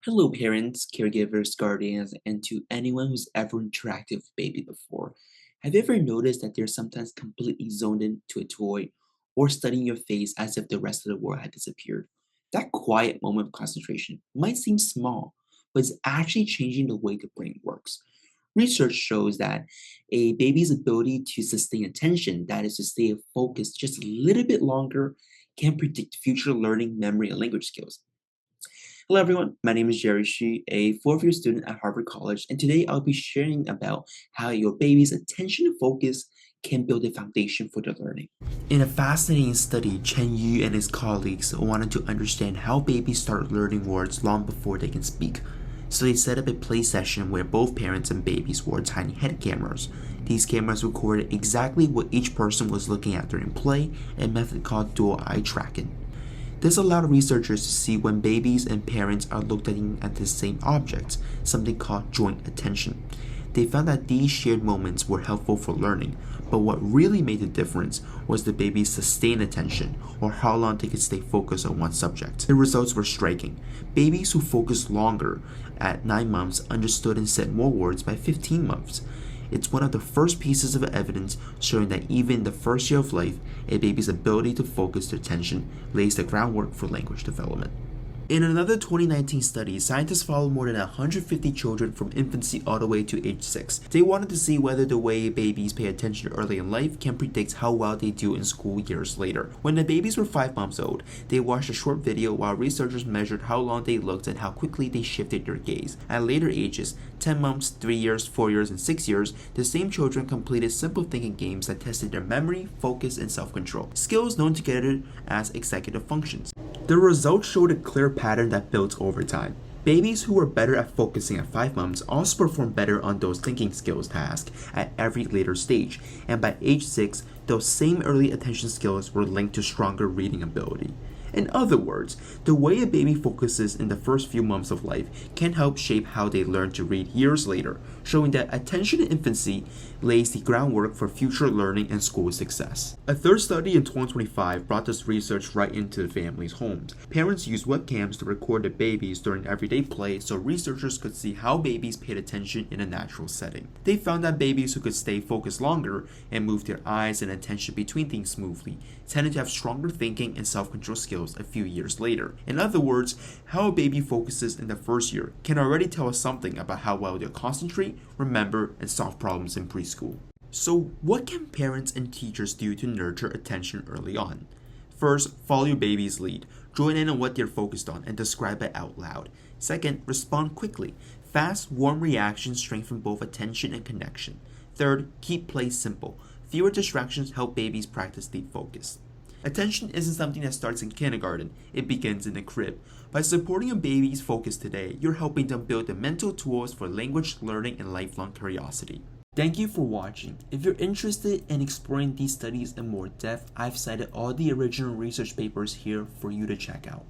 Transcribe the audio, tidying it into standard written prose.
Hello, parents, caregivers, guardians, and to anyone who's ever interacted with baby before. Have you ever noticed that they're sometimes completely zoned into a toy or studying your face as if the rest of the world had disappeared? That quiet moment of concentration might seem small, but it's actually changing the way the brain works. Research shows that a baby's ability to sustain attention, that is to stay focused just a little bit longer, can predict future learning, memory, and language skills. Hello, everyone. My name is Jerry Shi, a fourth-year student at Harvard College, and today I'll be sharing about how your baby's attention and focus can build a foundation for their learning. In a fascinating study, Chen Yu and his colleagues wanted to understand how babies start learning words long before they can speak. So they set up a play session where both parents and babies wore tiny head cameras. These cameras recorded exactly what each person was looking at during play, a method called dual eye tracking. This allowed researchers to see when babies and parents are looking at the same objects, something called joint attention. They found that these shared moments were helpful for learning, but what really made the difference was the baby's sustained attention, or how long they could stay focused on one subject. The results were striking. Babies who focused longer at 9 months understood and said more words by 15 months. It's one of the first pieces of evidence showing that even in the first year of life, a baby's ability to focus their attention lays the groundwork for language development. In another 2019 study, scientists followed more than 150 children from infancy all the way to age 6. They wanted to see whether the way babies pay attention early in life can predict how well they do in school years later. When the babies were 5 months old, they watched a short video while researchers measured how long they looked and how quickly they shifted their gaze. At later ages, 10 months, 3 years, 4 years, and 6 years, the same children completed simple thinking games that tested their memory, focus, and self-control, skills known together as executive functions. The results showed a clear pattern that builds over time. Babies who were better at focusing at 5 months also performed better on those thinking skills tasks at every later stage, and by age 6, those same early attention skills were linked to stronger reading ability. In other words, the way a baby focuses in the first few months of life can help shape how they learn to read years later, showing that attention in infancy lays the groundwork for future learning and school success. A third study in 2025 brought this research right into the families' homes. Parents used webcams to record the babies during everyday play so researchers could see how babies paid attention in a natural setting. They found that babies who could stay focused longer and move their eyes and attention between things smoothly tended to have stronger thinking and self-control skills a few years later. In other words, how a baby focuses in the first year can already tell us something about how well they'll concentrate, remember, and solve problems in preschool. So, what can parents and teachers do to nurture attention early on? First, follow your baby's lead. Join in on what they're focused on and describe it out loud. Second, respond quickly. Fast, warm reactions strengthen both attention and connection. Third, keep play simple. Fewer distractions help babies practice deep focus. Attention isn't something that starts in kindergarten, it begins in the crib. By supporting a baby's focus today, you're helping them build the mental tools for language learning and lifelong curiosity. Thank you for watching. If you're interested in exploring these studies in more depth, I've cited all the original research papers here for you to check out.